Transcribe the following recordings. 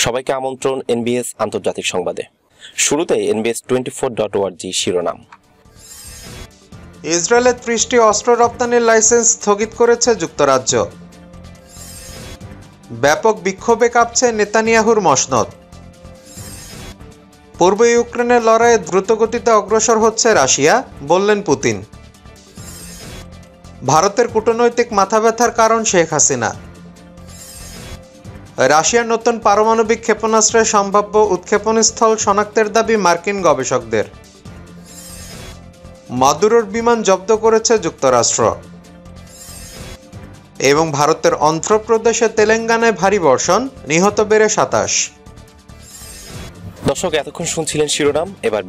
সবাইকে আমন্ত্রণ এনবিএস আন্তর্জাতিক সংবাদে। শুরুতে NBS24.org শিরোনাম। ইসরায়েলের 30টি অস্ত্র রপ্তানির লাইসেন্স স্থগিত করেছে যুক্তরাজ্য। ব্যাপক বিক্ষোভে কাঁপছে নেতানিয়াহুর মসনদ। পূর্ব ইউক্রেনের লড়াইয়ে দ্রুতগতিতে অগ্রসর হচ্ছে রাশিয়া, বললেন পুতিন। ভারতের কূটনৈতিক মাথাব্যথার কারণ শেখ হাসিনা। রাশিয়ার নতুন পারমাণবিক ক্ষেপণাস্ত্রের সম্ভাব্য উৎক্ষেপণস্থল শনাক্তের দাবি মার্কিন গবেষকদের। মাদুরোর বিমান জব্দ করেছে যুক্তরাষ্ট্র। এবং ভারতের অন্ধ্রপ্রদেশে তেলেঙ্গানায় ভারী বর্ষণ, নিহত বেড়ে 27। দর্শক, এতক্ষণ শুনছিলেন শিরোনাম, এবার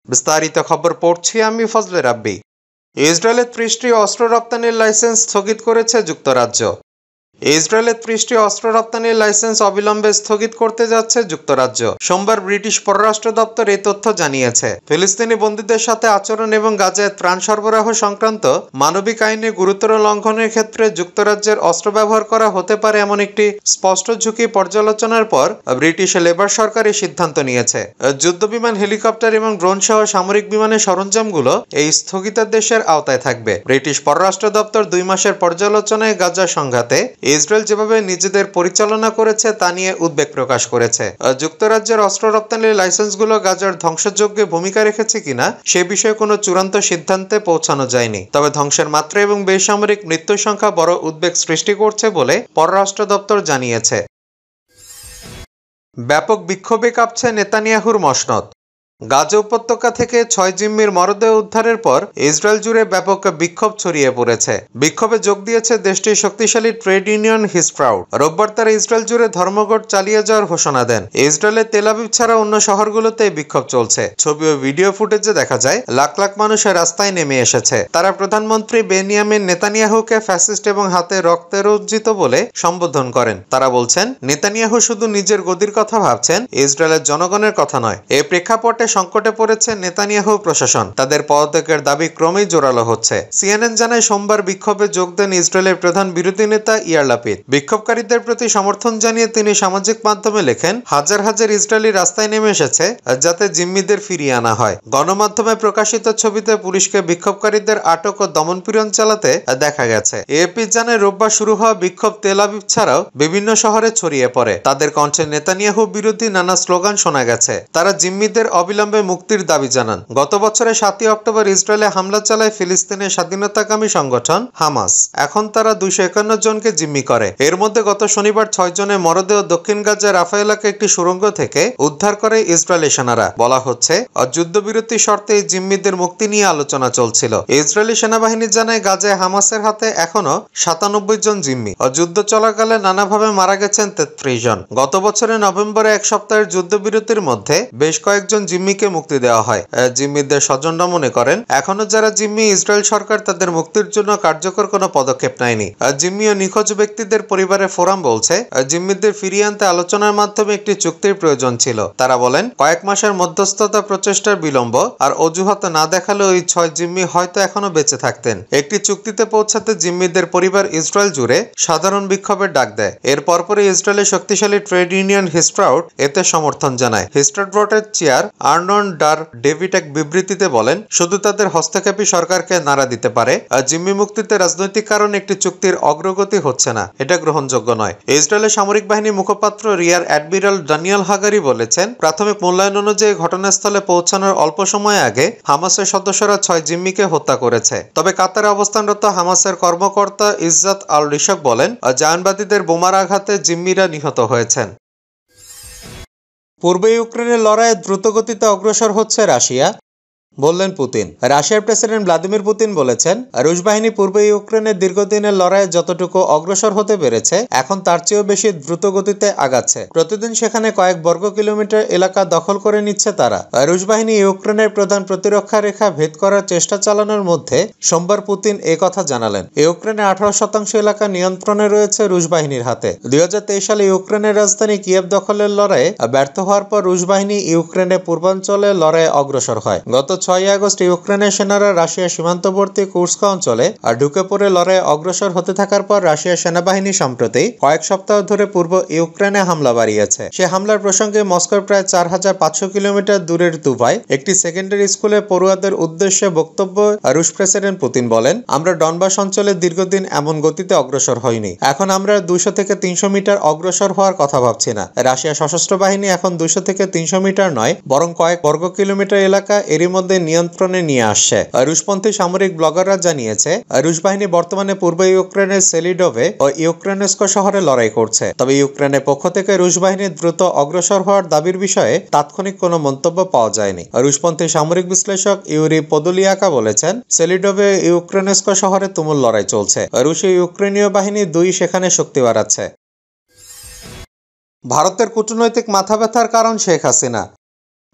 বিস্তারিত খবর পড়ছি আমি ফজলে রাব্বি। ইসরায়েলের 30টি অস্ত্র রপ্তানির লাইসেন্স স্থগিত করেছে যুক্তরাজ্য। ইসরায়েলের 30টি অস্ত্র রপ্তানির লাইসেন্স অবিলম্বে স্থগিত করতে যাচ্ছে যুক্তরাজ্য। সোমবার ব্রিটিশ পররাষ্ট্র দপ্তর এই তথ্য জানিয়েছে। ফিলিস্তিনি বন্দীদের সাথে আচরণ এবং গাজায় ত্রাণ সরবরাহ সংক্রান্ত মানবিক আইনে গুরুতর লঙ্ঘনের ক্ষেত্রে যুক্তরাজ্যের অস্ত্র ব্যবহার করা হতে পারে এমন একটি স্পষ্ট ঝুঁকি পর্যালোচনার পর ব্রিটিশ লেবার সরকার এই সিদ্ধান্ত নিয়েছে। যুদ্ধবিমান, হেলিকপ্টার এবং ড্রোন সহ সামরিক বিমানের সরঞ্জামগুলো এই স্থগিতাদেশের আওতায় থাকবে। ব্রিটিশ পররাষ্ট্র দপ্তর 2 মাসের পর্যালোচনায় গাজা সংঘাতে ইসরায়েল যেভাবে নিজেদের পরিচালনা করেছে তা নিয়ে উদ্বেগ প্রকাশ করেছে। যুক্তরাজ্যের অস্ত্র রপ্তানির লাইসেন্সগুলো গাজার ধ্বংসযজ্ঞে ভূমিকা রেখেছে কিনা সে বিষয়ে কোনো চূড়ান্ত সিদ্ধান্তে পৌঁছানো যায়নি। তবে ধ্বংসের মাত্রা এবং বেসামরিক মৃত্যুর সংখ্যা বড় উদ্বেগ সৃষ্টি করছে বলে পররাষ্ট্র দপ্তর জানিয়েছে। ব্যাপক বিক্ষোভে কাঁপছে নেতানিয়াহুর মসনদ। গাজা উপত্যকা থেকে 6 জিম্মির মরদেহ উদ্ধারের পর ইসরায়েল জুড়ে ব্যাপক বিক্ষোভ ছড়িয়ে পড়েছে। বিক্ষোভে যোগ দিয়েছে দেশটির শক্তিশালী ট্রেড ইউনিয়ন হিসপ্রাউড। রোববার তারা ইসরায়েল জুড়ে ধর্মঘট চালিয়ে যাওয়ার ঘোষণা দেন। ইসরায়েলের তেল আবিব ছাড়া অন্য শহরগুলোতে বিক্ষোভ চলছে। ছবি ও ভিডিও ফুটেজে দেখা যায় লাখ লাখ মানুষের রাস্তায় নেমে এসেছে। তারা প্রধানমন্ত্রী বেনিয়ামিন নেতানিয়াহুকে ফ্যাসিস্ট এবং হাতে রক্তেরঞ্জিত বলে সম্বোধন করেন। তারা বলছেন, নেতানিয়াহু শুধু নিজের গদির কথা ভাবছেন, ইসরায়েলের জনগণের কথা নয়। এই প্রেক্ষাপটে সংকটে পড়েছে নেতানিয়াহু প্রশাসন। তাদের পদত্যাগের দাবি ক্রমেই জোরালো হচ্ছে। সিএনএন জানায় সোমবার বিক্ষোভে যোগ দেন ইসরায়েলের প্রধান বিরোধী নেতা ইয়ার লাপিদ। বিক্ষোভকারীদের প্রতি সমর্থন জানিয়ে তিনি সামাজিক মাধ্যমে লেখেন, হাজার হাজার ইসরায়েলি রাস্তায় নেমে এসেছে যাতে জিম্মিদের ফিরিয়ে আনা হয়। গণমাধ্যমে প্রকাশিত ছবিতে পুলিশকে বিক্ষোভকারীদের আটক ও দমনপীড়ন চালাতে দেখা গেছে। এএপি জানায় রোববার শুরু হওয়া বিক্ষোভ তেল আবিব ছাড়াও বিভিন্ন শহরে ছড়িয়ে পড়ে। তাদের কণ্ঠে নেতানিয়াহু বিরোধী নানা স্লোগান শোনা গেছে। তারা জিম্মিদের অবিলম্বে মুক্তির দাবি জানান। গত বছরের 7 অক্টোবর ইসরায়েলে হামলা চালায় ফিলিস্তিনের স্বাধীনতাকামী সংগঠন হামাস। এখন তারা 251 জনকে জিম্মি করে। এর মধ্যে গত শনিবার 6 জনের মরদেহ দক্ষিণ গাজার রাফা এলাকায় একটি সুড়ঙ্গ থেকে উদ্ধার করে ইসরায়েলি সেনারা। বলা হচ্ছে, যুদ্ধবিরতি শর্তে এই জিম্মিদের মুক্তি নিয়ে আলোচনা চলছিল। ইসরায়েলি সেনাবাহিনী জানায় গাজায় হামাসের হাতে এখনো 97 জন জিম্মি। যুদ্ধ চলাকালে নানাভাবে মারা গেছেন 33 জন। গত বছরের নভেম্বরে এক সপ্তাহের যুদ্ধবিরতির মধ্যে বেশ কয়েকজন জিম্মিকে মুক্তি দেওয়া হয়। জিম্মিদের স্বজনরা মনে করেন, এখনো যারা জিম্মি, ইসরায়েল সরকার তাদের মুক্তির জন্য কার্যকর কোনো পদক্ষেপ নেয়নি। জিম্মি ও নিখোঁজ ব্যক্তিদের পরিবারের ফোরাম বলছে, জিম্মিদের ফিরিয়ে আনতে আলোচনার মাধ্যমে একটি চুক্তির প্রয়োজন ছিল। তারা বলেন, কয়েক মাসের মধ্যস্থতা প্রচেষ্টার বিলম্ব আর অজুহাত না দেখালে ওই 6 জিম্মি হয়তো এখনো বেঁচে থাকতেন। একটি চুক্তিতে পৌঁছাতে জিম্মিদের পরিবার ইসরায়েল জুড়ে সাধারণ বিক্ষোভের ডাক দেয়। এর পরপরই ইসরায়েলের শক্তিশালী ট্রেড ইউনিয়ন হিসপ্রাউড এতে সমর্থন জানায়। হিসপ্রাউডের চেয়ার আর্নন ডার ডেভিড এক বিবৃতিতে বলেন, শুধু তাদের হস্তক্ষেপই সরকারকে নাড়া দিতে পারে। জিম্মি মুক্তিতে রাজনৈতিক কারণে একটি চুক্তির অগ্রগতি হচ্ছে না, এটা গ্রহণযোগ্য নয়। ইসরায়েলের সামরিক বাহিনীর মুখপাত্র রিয়ার অ্যাডমিরাল ডানিয়েল হাগারি বলেছেন, প্রাথমিক মূল্যায়ন অনুযায়ী ঘটনাস্থলে পৌঁছানোর অল্প সময় আগে হামাসের সদস্যরা 6 জিম্মিকে হত্যা করেছে। তবে কাতারে অবস্থানরত হামাসের কর্মকর্তা ইজ্জাত আল রিশক বলেন, জায়নবাদীদের বোমার আঘাতে জিম্মিরা নিহত হয়েছেন। পূর্ব ইউক্রেনের লড়াইয়ে দ্রুতগতিতে অগ্রসর হচ্ছে রাশিয়া, বললেন পুতিন। রাশিয়ার প্রেসিডেন্ট ভ্লাদিমির পুতিন বলেছেন, রুশ বাহিনী পূর্ব ইউক্রেনের দীর্ঘদিনের লড়াইয়ে যতটুকু অগ্রসর হতে পেরেছে এখন তার চেয়েও বেশি দ্রুত গতিতে আগাচ্ছে। প্রতিদিন সেখানে কয়েক বর্গ কিলোমিটার এলাকা দখল করে নিচ্ছে তারা। রুশ বাহিনী ইউক্রেনের প্রধান প্রতিরক্ষা রেখা ভেদ করার চেষ্টা চালানোর মধ্যে সোমবার পুতিন কথা জানালেন। ইউক্রেনের 18% এলাকা নিয়ন্ত্রণে রয়েছে রুশ বাহিনীর হাতে। 2023 সালে ইউক্রেনের রাজধানী কিয়েভ দখলের লড়াইয়ে ব্যর্থ হওয়ার পর রুশ বাহিনী ইউক্রেনের পূর্বাঞ্চলে লড়াইয়ে অগ্রসর হয়। গত 6 আগস্ট ইউক্রেনের সেনারা রাশিয়ার সীমান্তবর্তী কুর্স্ক অঞ্চলে আর ঢুকে পড়ে লড়াইয়ে অগ্রসর হতে থাকার পর রাশিয়ার সেনাবাহিনী সম্প্রতি কয়েক সপ্তাহ ধরে পূর্ব ইউক্রেনে হামলা বাড়িয়েছে। সে হামলার প্রসঙ্গে মস্কোর প্রায় 4500 কিলোমিটার দূরের তুভায় একটি সেকেন্ডারি স্কুলে পড়ুয়াদের উদ্দেশ্যে বক্তব্য রুশ প্রেসিডেন্ট পুতিন বলেন, আমরা ডনবাস অঞ্চলে দীর্ঘদিন এমন গতিতে অগ্রসর হয়নি। এখন আমরা 200 থেকে 300 মিটার অগ্রসর হওয়ার কথা ভাবছি না। রাশিয়া সশস্ত্র বাহিনী এখন 200 থেকে 300 মিটার নয়, বরং কয়েক বর্গ কিলোমিটার এলাকা এরই মধ্যে নিয়ন্ত্রণে নিয়ে আসছে। রুশপন্থী সামরিক ব্লগাররা জানিয়েছে, রুশ বাহিনী বর্তমানে পূর্ব ইউক্রেনের সেলিডোভে ও ইউক্রেনস্ক শহরে লড়াই করছে। তবে ইউক্রেনের পক্ষ থেকে রুশ বাহিনীর দ্রুত অগ্রসর হওয়ার দাবির বিষয়ে তাৎক্ষণিক কোনো মন্তব্য পাওয়া যায়নি। রুশপন্থী সামরিক বিশ্লেষক ইউরি পদুলিয়াকা বলেছেন, সেলিডোভে ইউক্রেনস্ক শহরে তুমুল লড়াই চলছে। রুশ ও ইউক্রেনীয় বাহিনী দুই সেখানে শক্তি বাড়াচ্ছে। ভারতের কূটনৈতিক মাথাব্যথার কারণ শেখ হাসিনা।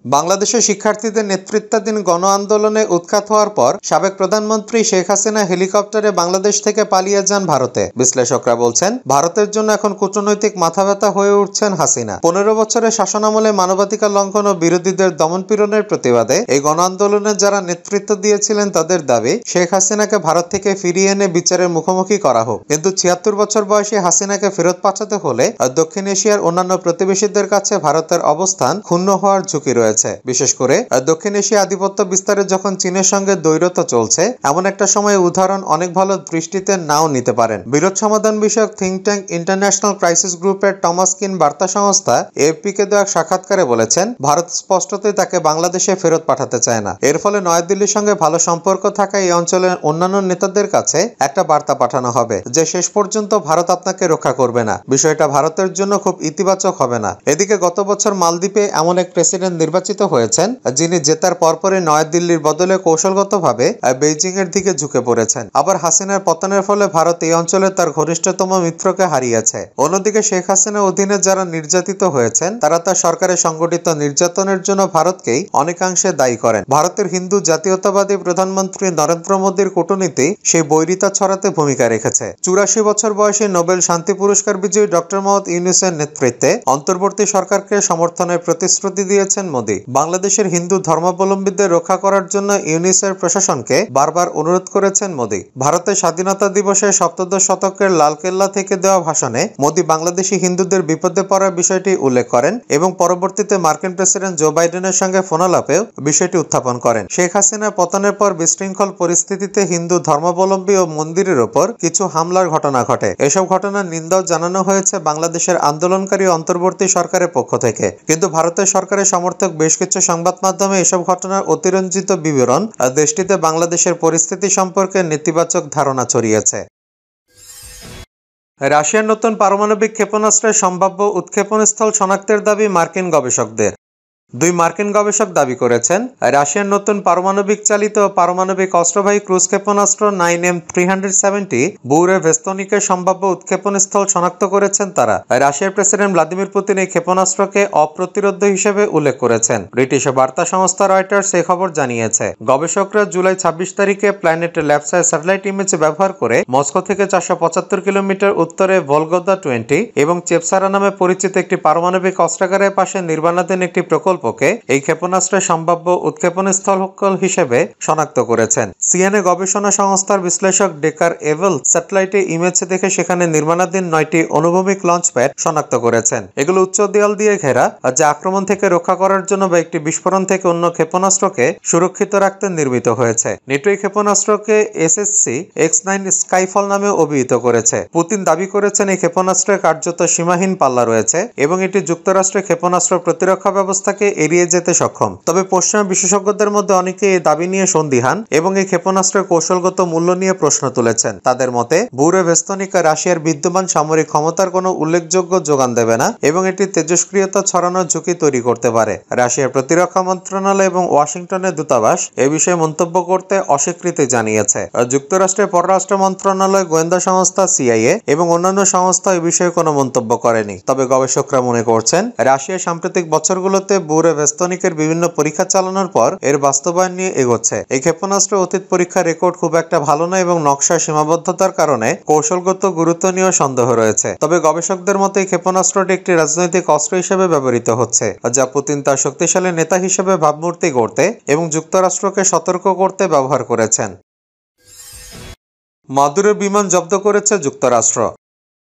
বাংলাদেশের শিক্ষার্থীদের নেতৃত্বাধীন গণ আন্দোলনে উৎখাত হওয়ার পর সাবেক প্রধানমন্ত্রী শেখ হাসিনা হেলিকপ্টারে বাংলাদেশ থেকে পালিয়ে যান ভারতে। বিশ্লেষকরা বলছেন, ভারতের জন্য এখন কূটনৈতিক মাথাব্যথা হয়ে উঠছেন হাসিনা। 15 বছরের শাসনামলে মানবাধিকার লঙ্ঘন ও বিরোধীদের দমনপীড়নের প্রতিবাদে এই গণ আন্দোলনে যারা নেতৃত্ব দিয়েছিলেন তাদের দাবি শেখ হাসিনাকে ভারত থেকে ফিরিয়ে এনে বিচারের মুখোমুখি করা হোক। কিন্তু 76 বছর বয়সী হাসিনাকে ফেরত পাঠাতে হলে দক্ষিণ এশিয়ার অন্যান্য প্রতিবেশীদের কাছে ভারতের অবস্থান ক্ষুণ্ণ হওয়ার ঝুঁকি রয়েছে। বিশেষ করে দক্ষিণ এশিয়া আধিপত্য বিস্তারে যখন চীনের সঙ্গে দ্বৈরথ চলছে, এমন একটা সময় উদাহরণ অনেক ভালো দৃষ্টিতে নাও নিতে পারেন। বিরোধ সমাধান বিষয়ক থিঙ্ক ট্যাঙ্ক ইন্টারন্যাশনাল ক্রাইসিস গ্রুপের টমাস কিন বার্তা সংস্থা এএফপি কে দেওয়া সাক্ষাৎকারে বলেছেন, ভারত স্পষ্টতই তাকে বাংলাদেশে ফেরত পাঠাতে চায় না। এর ফলে নয়াদিল্লির সঙ্গে ভালো সম্পর্ক থাকা এই অঞ্চলের অন্যান্য নেতাদের কাছে একটা বার্তা পাঠানো হবে যে শেষ পর্যন্ত ভারত আপনাকে রক্ষা করবে না। বিষয়টা ভারতের জন্য খুব ইতিবাচক হবে না। এদিকে গত বছর মালদ্বীপে এমন এক প্রেসিডেন্ট নির্বাচিত হয়েছেন যিনি জেতার পরপরই নয়াদিল্লির বদলে কৌশলগতভাবে বেইজিং এর দিকে ঝুঁকে পড়েছেন। আবার হাসিনার পতনের ফলে ভারত এই অঞ্চলে তার ঘনিষ্ঠতম মিত্রকে হারিয়েছে। অন্যদিকে শেখ হাসিনার অধীনে যারা নির্যাতিত হয়েছেন তারা তার সরকারের সংগঠিত নির্যাতনের জন্য ভারতকেই অনেকাংশে দায়ী করেন। ভারতের হিন্দু জাতীয়তাবাদী প্রধানমন্ত্রী নরেন্দ্র মোদীর কূটনীতি সেই বৈরিতা ছড়াতে ভূমিকা রেখেছে। 84 বছর বয়সী নোবেল শান্তি পুরস্কার বিজয়ী ডক্টর মোহাম্মদ ইউনূসের নেতৃত্বে অন্তর্বর্তী সরকারকে সমর্থনের প্রতিশ্রুতি দিয়েছেন মোদী। বাংলাদেশের হিন্দু ধর্মাবলম্বীদের রক্ষা করার জন্য ইউনিসের প্রশাসনকে বারবার অনুরোধ করেছেন মোদী। ভারতের স্বাধীনতা দিবসে সপ্তদশ শতকের লালকেল্লা থেকে দেওয়া ভাষণে মোদী বাংলাদেশি হিন্দুদের বিপদে পড়ার বিষয়টি উল্লেখ করেন এবং পরবর্তীতে মার্কিন প্রেসিডেন্ট জো বাইডেনের সঙ্গে ফোনালাপেও বিষয়টি উত্থাপন করেন। শেখ হাসিনার পতনের পর বিশৃঙ্খল পরিস্থিতিতে হিন্দু ধর্মাবলম্বী ও মন্দিরের ওপর কিছু হামলার ঘটনা ঘটে। এসব ঘটনার নিন্দাও জানানো হয়েছে বাংলাদেশের আন্দোলনকারী অন্তর্বর্তী সরকারের পক্ষ থেকে। কিন্তু ভারতের সরকারের সমর্থক বেশ কিছু সংবাদ মাধ্যমে এসব ঘটনার অতিরঞ্জিত বিবরণ দেশটিতে বাংলাদেশের পরিস্থিতি সম্পর্কে নেতিবাচক ধারণা ছড়িয়েছে। রাশিয়ার নতুন পারমাণবিক ক্ষেপণাস্ত্রের সম্ভাব্য উৎক্ষেপণস্থল শনাক্তের দাবি মার্কিন গবেষকদের। 2 মার্কিন গবেষক দাবি করেছেন, রাশিয়ার নতুন পারমাণবিক চালিত পারমাণবিক অস্ত্রবাহী ক্রুজ ক্ষেপণাস্ত্র 9M370 বুরেভেস্তনিকের সম্ভাব্য উৎক্ষেপণস্থল শনাক্ত করেছেন তারা। রাশিয়ার প্রেসিডেন্ট ভ্লাদিমির পুতিন এই ক্ষেপণাস্ত্রকে অপ্রতিরোধ্য হিসেবে উল্লেখ করেছেন। ব্রিটিশ বার্তা সংস্থা রয়টার্স এই খবর জানিয়েছে। গবেষকরা জুলাই 26 তারিখে প্ল্যানেট ল্যাবসের স্যাটেলাইট ইমেজ ব্যবহার করে মস্কো থেকে 475 কিলোমিটার উত্তরে ভলগোদা 20 এবং চেপসারা নামে পরিচিত একটি পারমাণবিক অস্ত্রাগারের পাশে নির্মাণাধীন একটি প্রকল্পকে এই ক্ষেপণাস্ত্রের সম্ভাব্য উৎক্ষেপণস্থল হিসেবে শনাক্ত করেছেন। সিএনএ গবেষণা সংস্থার বিশ্লেষক ডেকার এভেল স্যাটেলাইটে ইমেজ দেখে সেখানে নির্মাণাধীন 9টি অনুভূমিক লঞ্চ প্যাড শনাক্ত করেছেন। এগুলো উচ্চ দেয়াল দিয়ে ঘেরা, যা আক্রমণ থেকে রক্ষা করার জন্য বা একটি বিস্ফোরণ থেকে অন্য ক্ষেপণাস্ত্রকে সুরক্ষিত রাখতে নির্মিত হয়েছে। নেটো এই ক্ষেপণাস্ত্রকে এসএসসি X9 স্কাইফল নামে অভিহিত করেছে। পুতিন দাবি করেছেন এই ক্ষেপণাস্ত্রের কার্যত সীমাহীন পাল্লা রয়েছে এবং এটি যুক্তরাষ্ট্রের ক্ষেপণাস্ত্র প্রতিরক্ষা ব্যবস্থাকে এড়িয়ে যেতে সক্ষম। তবে পশ্চিমা বিশেষজ্ঞদের মধ্যে অনেকে এই দাবি নিয়ে সন্দিহান এবং এই ক্ষেপণাস্ত্রের কৌশলগত মূল্য নিয়ে প্রশ্ন তুলেছেন। তাদের মতে বুরেভেস্তনিকা রাশিয়ার বিদ্যমান সামরিক ক্ষমতার কোনো উল্লেখযোগ্য যোগান দেবে না এবং এটি তেজস্ক্রিয়তা ছড়ানোর ঝুঁকি তৈরি করতে পারে। রাশিয়ার প্রতিরক্ষা মন্ত্রণালয় এবং ওয়াশিংটনের দূতাবাস এ বিষয়ে মন্তব্য করতে অস্বীকৃতি জানিয়েছে। যুক্তরাষ্ট্রের পররাষ্ট্র মন্ত্রণালয়, গোয়েন্দা সংস্থা CIA এবং অন্যান্য সংস্থা এ বিষয়ে কোনো মন্তব্য করেনি। তবে গবেষকরা মনে করছেন রাশিয়া সাম্প্রতিক বছরগুলোতে বগুড়া ভেস্তনিকের বিভিন্ন পরীক্ষা চালানোর পর এর বাস্তবায়ন নিয়ে এগোচ্ছে। এই ক্ষেপণাস্ত্র অতীত পরীক্ষার রেকর্ড খুব একটা ভালো নয় এবং নকশার সীমাবদ্ধতার কারণে কৌশলগত গুরুত্ব নিয়েও সন্দেহ রয়েছে। তবে গবেষকদের মতে এই ক্ষেপণাস্ত্রটি একটি রাজনৈতিক অস্ত্র হিসেবে ব্যবহৃত হচ্ছে, যা পুতিন তার শক্তিশালী নেতা হিসেবে ভাবমূর্তি গড়তে এবং যুক্তরাষ্ট্রকে সতর্ক করতে ব্যবহার করেছেন। মাদুরোর বিমান জব্দ করেছে যুক্তরাষ্ট্র।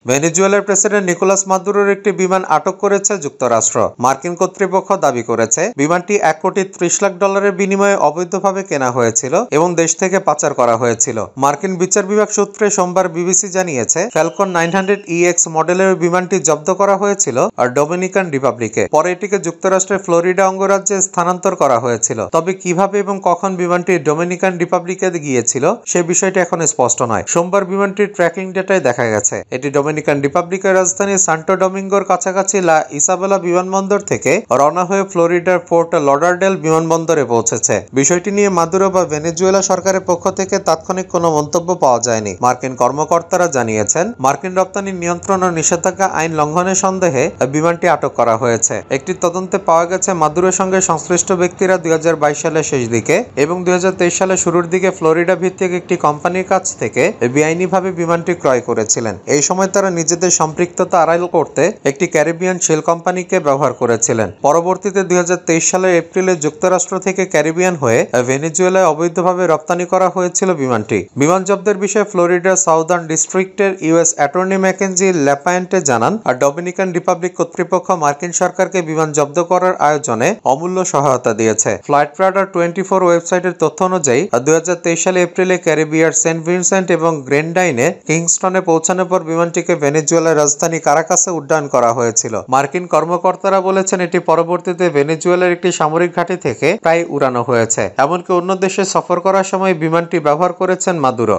ভেনেজুয়েলার প্রেসিডেন্ট নিকোলাস মাদুরোর একটি বিমান আটক করেছে যুক্তরাষ্ট্র। মার্কিন কর্তৃপক্ষ দাবি করেছে বিমানটি $1,30,00,000 বিনিময়ে অবৈধভাবে কেনা হয়েছিল এবং দেশ থেকে পাচার করা হয়েছিল। মার্কিন বিচার বিভাগ সূত্রে সোমবার বিবিসি জানিয়েছে ফ্যালকন 900EX মডেলের বিমানটি জব্দ করা হয়েছিল আর ডোমিনিকান রিপাবলিকে। পরে এটিকে যুক্তরাষ্ট্রের ফ্লোরিডা অঙ্গরাজ্যে স্থানান্তর করা হয়েছিল। তবে কিভাবে এবং কখন বিমানটি ডোমিনিকান রিপাবলিকে গিয়েছিল সে বিষয়টি এখন স্পষ্ট নয়। সোমবার বিমানটির ট্র্যাকিং ডেটায় দেখা গেছে এটি ডোমিনিকান রিপাবলিকের রাজধানী সান্টো ডোমিঙ্গোর কাছাকাছি লা ইসাবেলা বিমানবন্দর থেকে রওনা হয়ে ফ্লোরিডার ফোর্ট লডারডেল বিমানবন্দরে পৌঁছেছে। বিষয়টি নিয়ে মাদুরো বা ভেনেজুয়েলা সরকারের পক্ষ থেকে তাৎক্ষণিক কোনো মন্তব্য পাওয়া যায়নি। মার্কিন কর্মকর্তারা জানিয়েছেন মার্কিন রপ্তানি নিয়ন্ত্রণ ও নিষেধাজ্ঞা আইন লঙ্ঘনের সন্দেহে বিমানটি আটক করা হয়েছে। একটি তদন্তে পাওয়া গেছে মাদুরোর সঙ্গে সংশ্লিষ্ট ব্যক্তিরা 2022 সালের শেষ দিকে এবং 2023 সালের শুরুর দিকে ফ্লোরিডা ভিত্তিক একটি কোম্পানির কাছ থেকে বেআইনিভাবে বিমানটি ক্রয় করেছিলেন। এই সময় তারা নিজেদের সম্পৃক্ততা আড়াল করতে একটি ক্যারিবিয়ান শেল কোম্পানিকে ব্যবহার করেছিলেন। পরবর্তীতে 2023 সালের এপ্রিলে যুক্তরাষ্ট্র থেকে ক্যারিবিয়ান হয়ে ভেনেজুয়েলায় অবৈধভাবে রপ্তানি করা হয়েছিল বিমানটি। বিমান জব্দের বিষয়ে ফ্লোরিডার সাউদার্ন ডিস্ট্রিক্টের ইউএস অ্যাটর্নি ম্যাকেনজি ল্যাপায়েন্টে জানান আর ডোমিনিকান রিপাবলিক কর্তৃপক্ষ মার্কিন সরকারকে বিমান জব্দ করার আয়োজনে অমূল্য সহায়তা দিয়েছে। ফ্লাইট রাডার 24 ওয়েবসাইটের তথ্য অনুযায়ী 2023 সালে এপ্রিলে ক্যারিবিয়ার সেন্ট ভিনসেন্ট এবং গ্রেনডাইনে কিংস্টনে পৌঁছানোর পর বিমানটিকে ভেনেজুয়েলার রাজধানী কারাকাসে উড্ডয়ন করা হয়েছিল। মার্কিন কর্মকর্তারা বলেছেন এটি পরবর্তীতে ভেনেজুয়েলার একটি সামরিক ঘাঁটি থেকে প্রায় উড়ানো হয়েছে। এমনকি অন্য দেশে সফর করার সময় বিমানটি ব্যবহার করেছেন মাদুরো।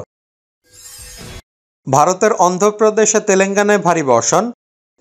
ভারতের অন্ধ্রপ্রদেশে তেলেঙ্গানায় ভারী বর্ষণ,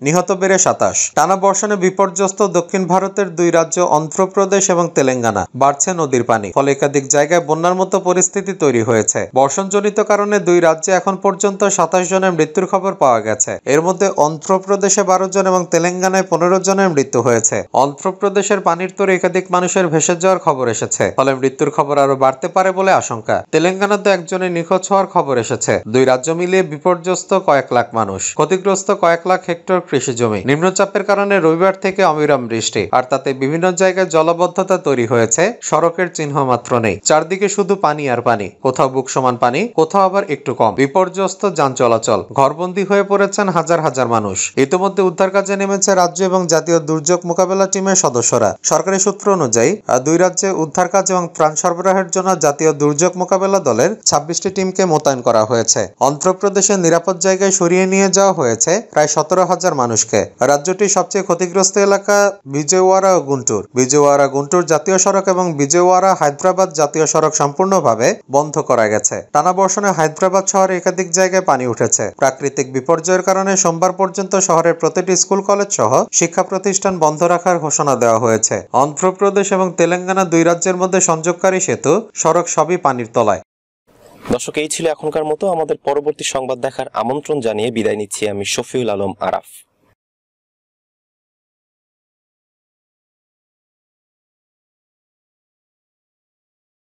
নিহত বেড়ে 27। টানা বর্ষণে বিপর্যস্ত দক্ষিণ ভারতের দুই রাজ্য অন্ধ্রপ্রদেশ এবং তেলেঙ্গানা। বাড়ছে নদীর পানি, ফলে একাধিক জায়গায় বন্যার মতো পরিস্থিতি তৈরি হয়েছে। বর্ষণজনিত কারণে দুই রাজ্যে এখন পর্যন্ত 27 জনের মৃত্যুর খবর পাওয়া গেছে। এর মধ্যে অন্ধ্রপ্রদেশে 12 জন এবং তেলেঙ্গানায় 15 জনের মৃত্যু হয়েছে। অন্ধ্রপ্রদেশের পানির তোরে একাধিক মানুষের ভেসে যাওয়ার খবর এসেছে, ফলে মৃত্যুর খবর আরো বাড়তে পারে বলে আশঙ্কা। তেলেঙ্গানাতে একজনের নিখোঁজ হওয়ার খবর এসেছে। দুই রাজ্য মিলিয়ে বিপর্যস্ত কয়েক লাখ মানুষ, ক্ষতিগ্রস্ত কয়েক লাখ হেক্টর কৃষি জমি। নিম্নচাপের কারণে রবিবার থেকে অবিরাম বৃষ্টি, আর তাতে বিভিন্ন জায়গায় জলাবদ্ধতা তৈরি হয়েছে। সড়কের চিহ্ন মাত্র নেই, চারদিকে শুধু পানি আর পানি, কোথাও বুক সমান পানি, কোথাও আবার একটু কম। বিপর্যস্ত যান চলাচল, ঘরবন্দি হয়ে পড়েছেন হাজার হাজার মানুষ। ইতিমধ্যে উদ্ধার কাজে নেমেছে রাজ্য এবং জাতীয় দুর্যোগ মোকাবেলা টিমের সদস্যরা। সরকারি সূত্র অনুযায়ী দুই রাজ্যে উদ্ধার কাজ এবং ত্রাণ সরবরাহের জন্য জাতীয় দুর্যোগ মোকাবেলা দলের 26টি টিমকে মোতায়েন করা হয়েছে। অন্ধ্রপ্রদেশের নিরাপদ জায়গায় সরিয়ে নিয়ে যাওয়া হয়েছে প্রায় 17,000 মানুষকে। রাজ্যটির সবচেয়ে ক্ষতিগ্রস্ত এলাকা বিজয়ওয়াড়া ও গুন্টুর। বিজয়ওয়াড়া গুন্টুর জাতীয় সড়ক এবং বিজয়ওয়াড়া হায়দ্রাবাদ জাতীয় সড়ক সম্পূর্ণভাবে বন্ধ করা গেছে। টানা বর্ষণে হায়দ্রাবাদ শহরে একাধিক জায়গায় পানি উঠেছে। প্রাকৃতিক বিপর্যয়ের কারণে সোমবার পর্যন্ত শহরের প্রতিটি স্কুল কলেজ সহ শিক্ষা প্রতিষ্ঠান বন্ধ রাখার ঘোষণা দেওয়া হয়েছে। অন্ধ্রপ্রদেশ এবং তেলেঙ্গানা দুই রাজ্যের মধ্যে সংযোগকারী সেতু, সড়ক সবই পানির তলায়। দর্শক, এই ছিল এখনকার মতো। আমাদের পরবর্তী সংবাদ দেখার আমন্ত্রণ জানিয়ে বিদায় নিচ্ছি আমি শফিউল আলম আরাফ।